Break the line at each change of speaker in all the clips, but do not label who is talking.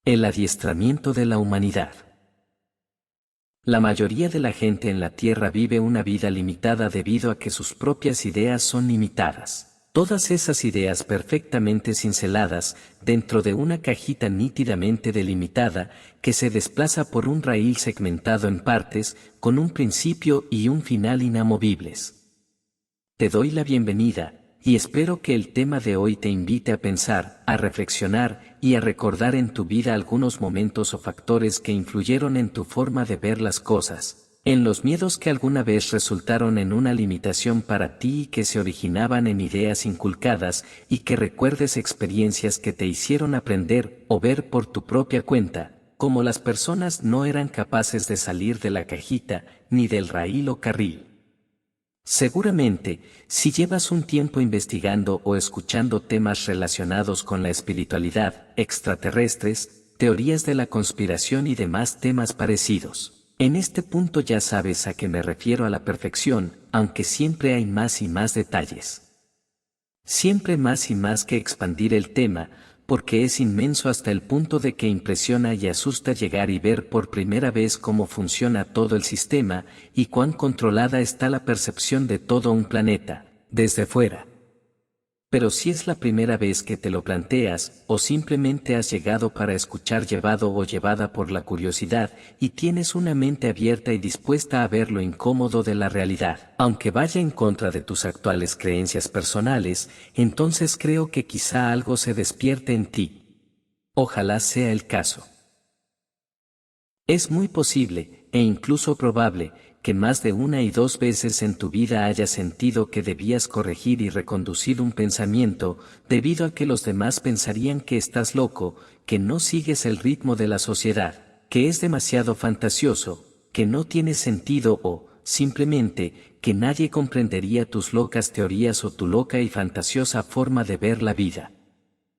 El adiestramiento de la humanidad. La mayoría de la gente en la Tierra vive una vida limitada debido a que sus propias ideas son limitadas. Todas esas ideas perfectamente cinceladas, dentro de una cajita nítidamente delimitada, que se desplaza por un raíl segmentado en partes, con un principio y un final inamovibles. Te doy la bienvenida, y espero que el tema de hoy te invite a pensar, a reflexionar y a recordar en tu vida algunos momentos o factores que influyeron en tu forma de ver las cosas, en los miedos que alguna vez resultaron en una limitación para ti y que se originaban en ideas inculcadas, y que recuerdes experiencias que te hicieron aprender o ver por tu propia cuenta, cómo las personas no eran capaces de salir de la cajita, ni del raíl o carril. Seguramente, si llevas un tiempo investigando o escuchando temas relacionados con la espiritualidad, extraterrestres, teorías de la conspiración y demás temas parecidos, en este punto ya sabes a qué me refiero a la perfección, aunque siempre hay más y más detalles. Siempre más y más que expandir el tema, porque es inmenso hasta el punto de que impresiona y asusta llegar y ver por primera vez cómo funciona todo el sistema, y cuán controlada está la percepción de todo un planeta, desde fuera. Pero si es la primera vez que te lo planteas, o simplemente has llegado para escuchar llevado o llevada por la curiosidad, y tienes una mente abierta y dispuesta a ver lo incómodo de la realidad, aunque vaya en contra de tus actuales creencias personales, entonces creo que quizá algo se despierte en ti. Ojalá sea el caso. Es muy posible, e incluso probable, que más de una y dos veces en tu vida hayas sentido que debías corregir y reconducir un pensamiento, debido a que los demás pensarían que estás loco, que no sigues el ritmo de la sociedad, que es demasiado fantasioso, que no tiene sentido o, simplemente, que nadie comprendería tus locas teorías o tu loca y fantasiosa forma de ver la vida.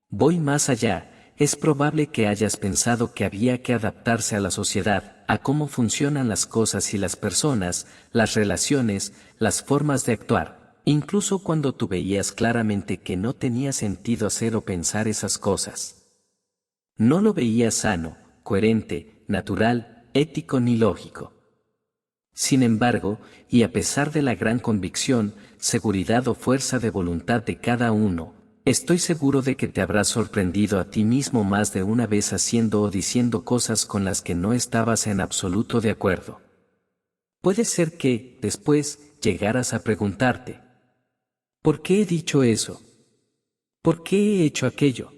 Voy más allá. Es probable que hayas pensado que había que adaptarse a la sociedad, a cómo funcionan las cosas y las personas, las relaciones, las formas de actuar, incluso cuando tú veías claramente que no tenía sentido hacer o pensar esas cosas. No lo veías sano, coherente, natural, ético ni lógico. Sin embargo, y a pesar de la gran convicción, seguridad o fuerza de voluntad de cada uno, estoy seguro de que te habrás sorprendido a ti mismo más de una vez haciendo o diciendo cosas con las que no estabas en absoluto de acuerdo. Puede ser que, después, llegaras a preguntarte: ¿por qué he dicho eso? ¿Por qué he hecho aquello?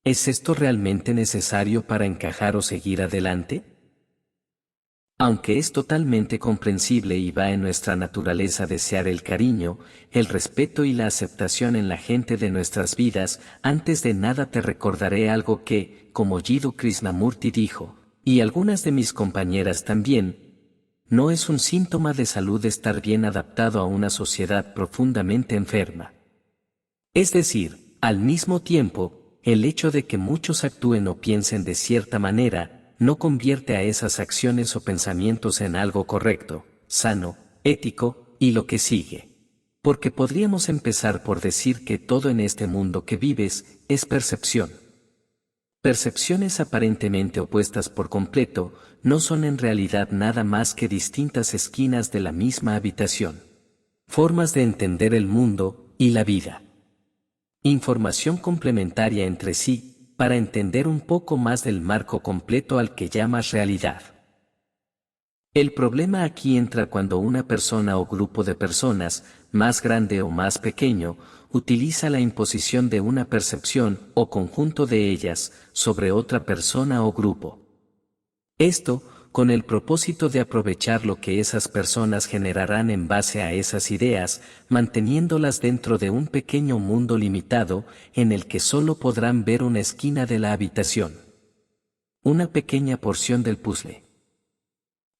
¿Es esto realmente necesario para encajar o seguir adelante? Aunque es totalmente comprensible y va en nuestra naturaleza desear el cariño, el respeto y la aceptación en la gente de nuestras vidas, antes de nada te recordaré algo que, como Jiddu Krishnamurti dijo, y algunas de mis compañeras también, no es un síntoma de salud estar bien adaptado a una sociedad profundamente enferma. Es decir, al mismo tiempo, el hecho de que muchos actúen o piensen de cierta manera, no convierte a esas acciones o pensamientos en algo correcto, sano, ético, y lo que sigue. Porque podríamos empezar por decir que todo en este mundo que vives es percepción. Percepciones aparentemente opuestas por completo, no son en realidad nada más que distintas esquinas de la misma habitación. Formas de entender el mundo y la vida. Información complementaria entre sí, para entender un poco más del marco completo al que llamas realidad. El problema aquí entra cuando una persona o grupo de personas, más grande o más pequeño, utiliza la imposición de una percepción o conjunto de ellas sobre otra persona o grupo. Esto, con el propósito de aprovechar lo que esas personas generarán en base a esas ideas, manteniéndolas dentro de un pequeño mundo limitado, en el que solo podrán ver una esquina de la habitación. Una pequeña porción del puzzle.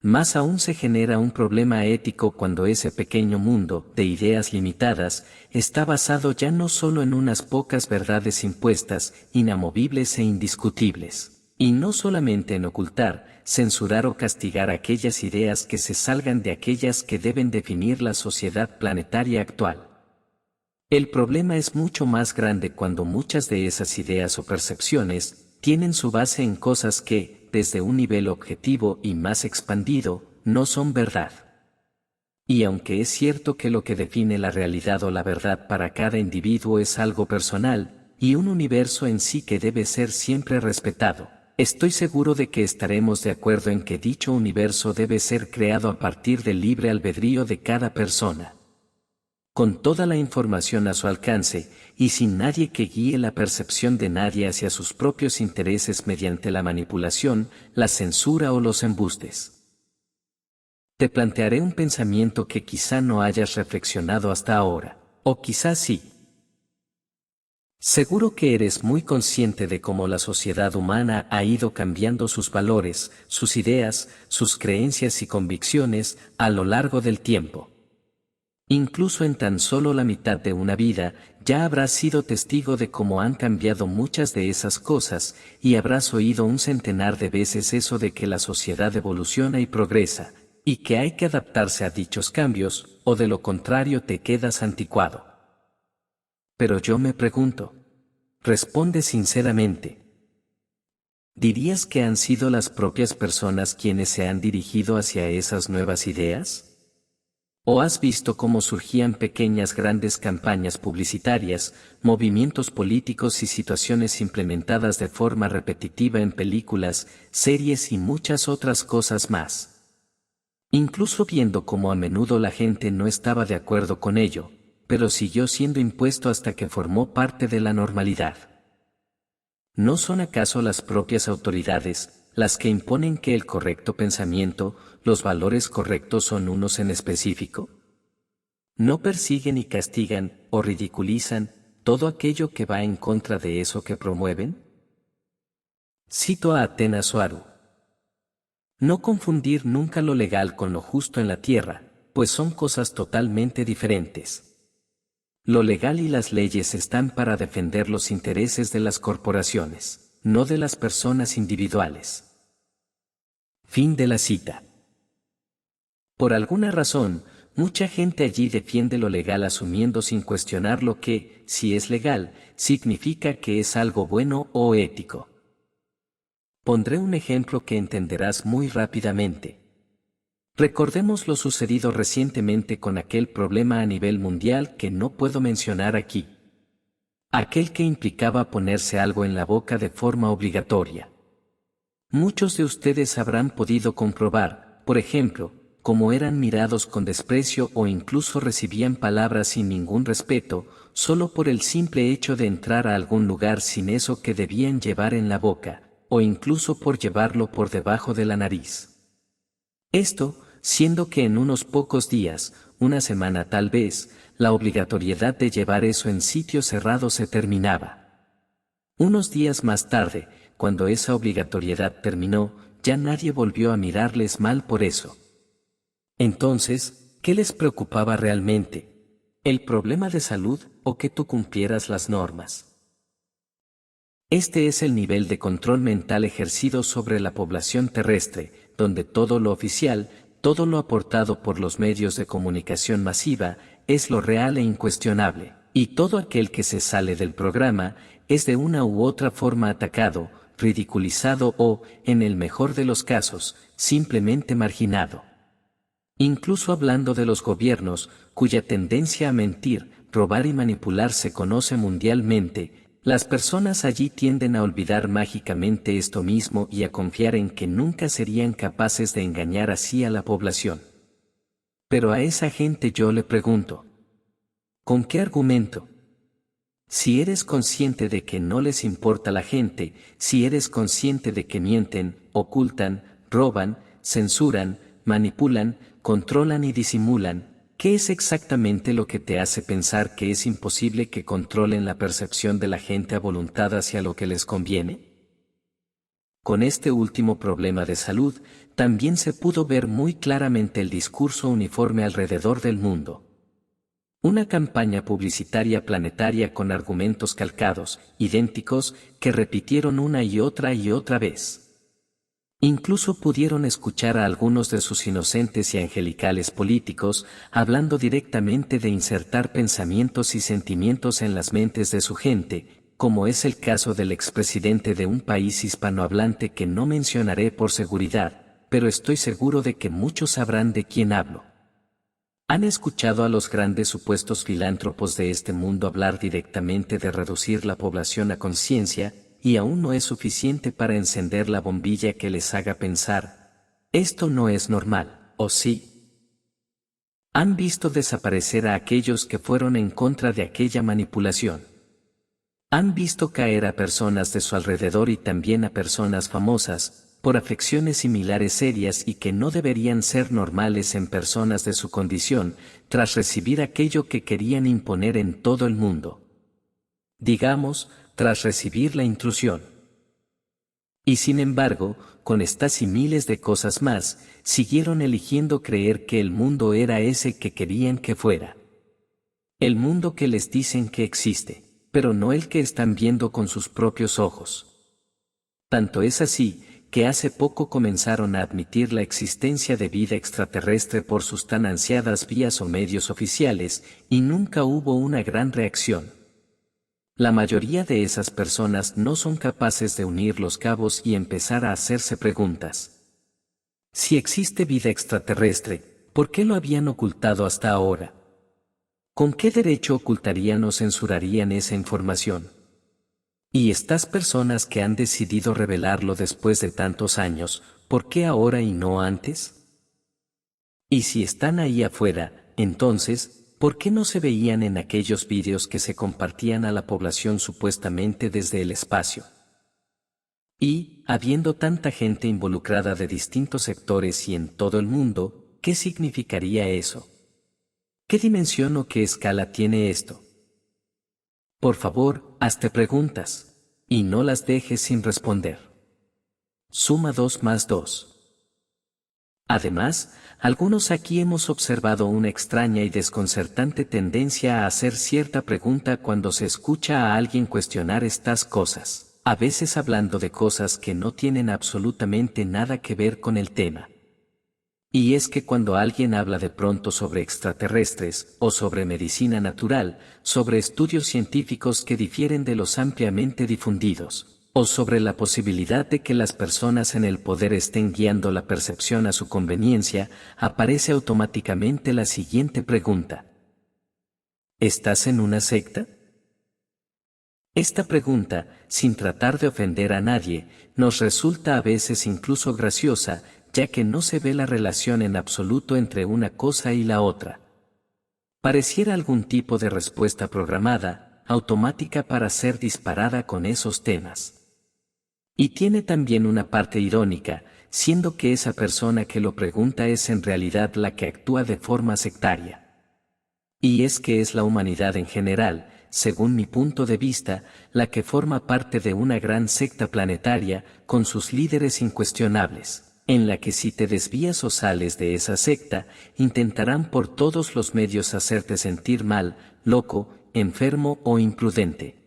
Más aún se genera un problema ético cuando ese pequeño mundo, de ideas limitadas, está basado ya no solo en unas pocas verdades impuestas, inamovibles e indiscutibles. Y no solamente en ocultar, censurar o castigar aquellas ideas que se salgan de aquellas que deben definir la sociedad planetaria actual. El problema es mucho más grande cuando muchas de esas ideas o percepciones tienen su base en cosas que, desde un nivel objetivo y más expandido, no son verdad. Y aunque es cierto que lo que define la realidad o la verdad para cada individuo es algo personal, y un universo en sí que debe ser siempre respetado, estoy seguro de que estaremos de acuerdo en que dicho universo debe ser creado a partir del libre albedrío de cada persona, con toda la información a su alcance, y sin nadie que guíe la percepción de nadie hacia sus propios intereses mediante la manipulación, la censura o los embustes. Te plantearé un pensamiento que quizá no hayas reflexionado hasta ahora, o quizá sí. Seguro que eres muy consciente de cómo la sociedad humana ha ido cambiando sus valores, sus ideas, sus creencias y convicciones a lo largo del tiempo. Incluso en tan solo la mitad de una vida, ya habrás sido testigo de cómo han cambiado muchas de esas cosas, y habrás oído un centenar de veces eso de que la sociedad evoluciona y progresa, y que hay que adaptarse a dichos cambios, o de lo contrario te quedas anticuado. Pero yo me pregunto, responde sinceramente. ¿Dirías que han sido las propias personas quienes se han dirigido hacia esas nuevas ideas? ¿O has visto cómo surgían pequeñas grandes campañas publicitarias, movimientos políticos y situaciones implementadas de forma repetitiva en películas, series y muchas otras cosas más? Incluso viendo cómo a menudo la gente no estaba de acuerdo con ello, pero siguió siendo impuesto hasta que formó parte de la normalidad. ¿No son acaso las propias autoridades las que imponen que el correcto pensamiento, los valores correctos son unos en específico? ¿No persiguen y castigan, o ridiculizan, todo aquello que va en contra de eso que promueven? Cito a Athena Soaru. No confundir nunca lo legal con lo justo en la tierra, pues son cosas totalmente diferentes. Lo legal y las leyes están para defender los intereses de las corporaciones, no de las personas individuales. Fin de la cita. Por alguna razón, mucha gente allí defiende lo legal asumiendo sin cuestionar lo que, si es legal, significa que es algo bueno o ético. Pondré un ejemplo que entenderás muy rápidamente. Recordemos lo sucedido recientemente con aquel problema a nivel mundial que no puedo mencionar aquí. Aquel que implicaba ponerse algo en la boca de forma obligatoria. Muchos de ustedes habrán podido comprobar, por ejemplo, cómo eran mirados con desprecio o incluso recibían palabras sin ningún respeto, solo por el simple hecho de entrar a algún lugar sin eso que debían llevar en la boca, o incluso por llevarlo por debajo de la nariz. Esto, siendo que en unos pocos días, una semana tal vez, la obligatoriedad de llevar eso en sitio cerrado se terminaba. Unos días más tarde, cuando esa obligatoriedad terminó, ya nadie volvió a mirarles mal por eso. Entonces, ¿qué les preocupaba realmente? ¿El problema de salud o que tú cumplieras las normas? Este es el nivel de control mental ejercido sobre la población terrestre, donde todo lo oficial, todo lo aportado por los medios de comunicación masiva, es lo real e incuestionable, y todo aquel que se sale del programa, es de una u otra forma atacado, ridiculizado o, en el mejor de los casos, simplemente marginado. Incluso hablando de los gobiernos, cuya tendencia a mentir, robar y manipular se conoce mundialmente, las personas allí tienden a olvidar mágicamente esto mismo y a confiar en que nunca serían capaces de engañar así a la población. Pero a esa gente yo le pregunto, ¿con qué argumento? Si eres consciente de que no les importa la gente, si eres consciente de que mienten, ocultan, roban, censuran, manipulan, controlan y disimulan, ¿qué es exactamente lo que te hace pensar que es imposible que controlen la percepción de la gente a voluntad hacia lo que les conviene? Con este último problema de salud, también se pudo ver muy claramente el discurso uniforme alrededor del mundo. Una campaña publicitaria planetaria con argumentos calcados, idénticos, que repitieron una y otra vez. Incluso pudieron escuchar a algunos de sus inocentes y angelicales políticos, hablando directamente de insertar pensamientos y sentimientos en las mentes de su gente, como es el caso del expresidente de un país hispanohablante que no mencionaré por seguridad, pero estoy seguro de que muchos sabrán de quién hablo. Han escuchado a los grandes supuestos filántropos de este mundo hablar directamente de reducir la población a conciencia, y aún no es suficiente para encender la bombilla que les haga pensar, esto no es normal, ¿o sí? Han visto desaparecer a aquellos que fueron en contra de aquella manipulación. Han visto caer a personas de su alrededor y también a personas famosas, por afecciones similares serias y que no deberían ser normales en personas de su condición, tras recibir aquello que querían imponer en todo el mundo. Digamos, tras recibir la intrusión. Y sin embargo, con estas y miles de cosas más, siguieron eligiendo creer que el mundo era ese que querían que fuera. El mundo que les dicen que existe, pero no el que están viendo con sus propios ojos. Tanto es así, que hace poco comenzaron a admitir la existencia de vida extraterrestre por sus tan ansiadas vías o medios oficiales, y nunca hubo una gran reacción. La mayoría de esas personas no son capaces de unir los cabos y empezar a hacerse preguntas. Si existe vida extraterrestre, ¿por qué lo habían ocultado hasta ahora? ¿Con qué derecho ocultarían o censurarían esa información? Y estas personas que han decidido revelarlo después de tantos años, ¿por qué ahora y no antes? Y si están ahí afuera, entonces, ¿por qué no se veían en aquellos vídeos que se compartían a la población supuestamente desde el espacio? Y, habiendo tanta gente involucrada de distintos sectores y en todo el mundo, ¿qué significaría eso? ¿Qué dimensión o qué escala tiene esto? Por favor, hazte preguntas, y no las dejes sin responder. Suma 2 más 2. Además, algunos aquí hemos observado una extraña y desconcertante tendencia a hacer cierta pregunta cuando se escucha a alguien cuestionar estas cosas, a veces hablando de cosas que no tienen absolutamente nada que ver con el tema. Y es que cuando alguien habla de pronto sobre extraterrestres, o sobre medicina natural, sobre estudios científicos que difieren de los ampliamente difundidos, o sobre la posibilidad de que las personas en el poder estén guiando la percepción a su conveniencia, aparece automáticamente la siguiente pregunta. ¿Estás en una secta? Esta pregunta, sin tratar de ofender a nadie, nos resulta a veces incluso graciosa, ya que no se ve la relación en absoluto entre una cosa y la otra. Pareciera algún tipo de respuesta programada, automática para ser disparada con esos temas. Y tiene también una parte irónica, siendo que esa persona que lo pregunta es en realidad la que actúa de forma sectaria. Y es que es la humanidad en general, según mi punto de vista, la que forma parte de una gran secta planetaria, con sus líderes incuestionables, en la que si te desvías o sales de esa secta, intentarán por todos los medios hacerte sentir mal, loco, enfermo o imprudente.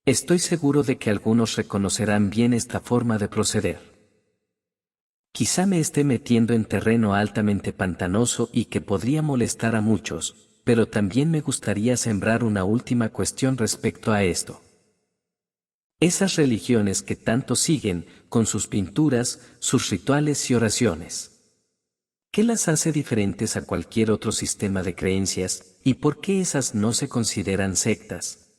Estoy seguro de que algunos reconocerán bien esta forma de proceder. Quizá me esté metiendo en terreno altamente pantanoso y que podría molestar a muchos, pero también me gustaría sembrar una última cuestión respecto a esto. Esas religiones que tanto siguen, con sus pinturas, sus rituales y oraciones. ¿Qué las hace diferentes a cualquier otro sistema de creencias, y por qué esas no se consideran sectas?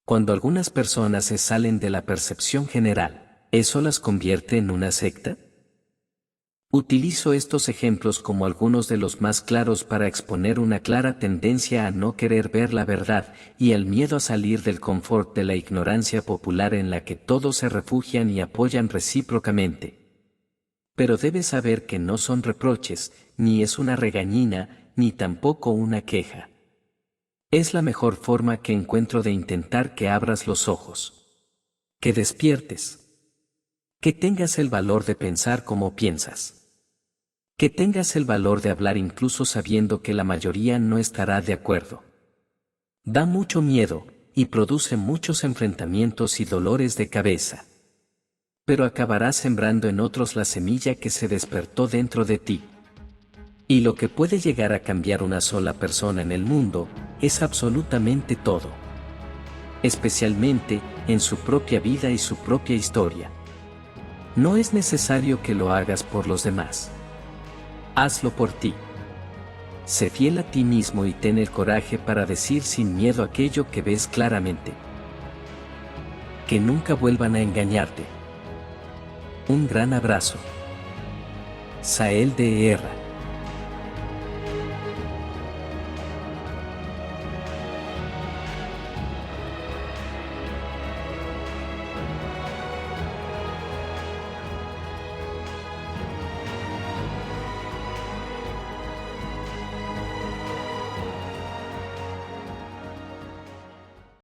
Cuando algunas personas se salen de la percepción general, ¿eso las convierte en una secta? Utilizo estos ejemplos como algunos de los más claros para exponer una clara tendencia a no querer ver la verdad y al miedo a salir del confort de la ignorancia popular en la que todos se refugian y apoyan recíprocamente. Pero debes saber que no son reproches, ni es una regañina, ni tampoco una queja. Es la mejor forma que encuentro de intentar que abras los ojos. Que despiertes. Que tengas el valor de pensar como piensas. Que tengas el valor de hablar incluso sabiendo que la mayoría no estará de acuerdo. Da mucho miedo, y produce muchos enfrentamientos y dolores de cabeza. Pero acabarás sembrando en otros la semilla que se despertó dentro de ti. Y lo que puede llegar a cambiar una sola persona en el mundo, es absolutamente todo. especialmente en su propia vida y su propia historia. No es necesario que lo hagas por los demás. Hazlo por ti. Sé fiel a ti mismo y ten el coraje para decir sin miedo aquello que ves claramente. Que nunca vuelvan a engañarte. Un gran abrazo. Sael de Erra.